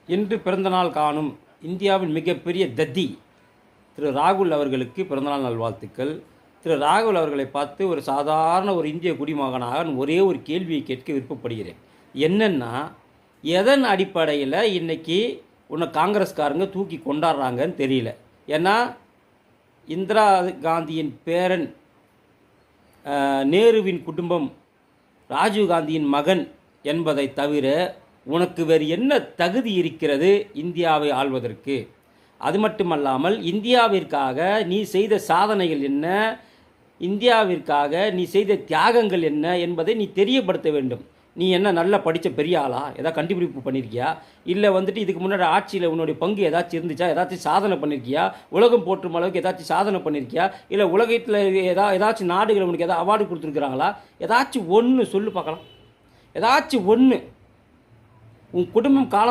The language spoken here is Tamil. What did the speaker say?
இன்று பிறந்தநாள் காணும் இந்தியாவின் மிகப்பெரிய தத்தி திரு ராகுல் அவர்களுக்கு பிறந்தநாள் நல்வாழ்த்துக்கள். திரு ராகுல் அவர்களை பார்த்து ஒரு சாதாரண ஒரு இந்திய குடிமகனாக ஒரே ஒரு கேள்வியை கேட்க விருப்பப்படுகிறேன். என்னென்னா, எதன் அடிப்படையில் இன்றைக்கி உன்னை காங்கிரஸ்காரங்க தூக்கி கொண்டாடுறாங்கன்னு தெரியல. ஏன்னா இந்திரா காந்தியின் பேரன், நேருவின் குடும்பம், ராஜீவ்காந்தியின் மகன் என்பதை தவிர உனக்கு வேறு என்ன தகுதி இருக்கிறது இந்தியாவை ஆள்வதற்கு? அது மட்டுமல்லாமல் இந்தியாவிற்காக நீ செய்த சாதனைகள் என்ன, இந்தியாவிற்காக நீ செய்த தியாகங்கள் என்ன என்பதை நீ தெரியப்படுத்த வேண்டும். நீ என்ன நல்லா படித்த பெரிய ஆளா? ஏதாவது கண்டுபிடிப்பு பண்ணியிருக்கியா? இல்லை இதுக்கு முன்னாடி ஆட்சியில் உன்னுடைய பங்கு ஏதாச்சும் இருந்துச்சா? ஏதாச்சும் சாதனை பண்ணியிருக்கியா? உலகம் போற்றும் அளவுக்கு ஏதாச்சும் சாதனை பண்ணியிருக்கியா? இல்லை உலகத்தில் ஏதாச்சும் நாடுகள் உனக்கு ஏதாவது அவார்டு கொடுத்துருக்குறாங்களா? ஏதாச்சும் ஒன்று சொல்லு பார்க்கலாம். ஏதாச்சும் ஒன்று. உன் குடும்பம் காலம்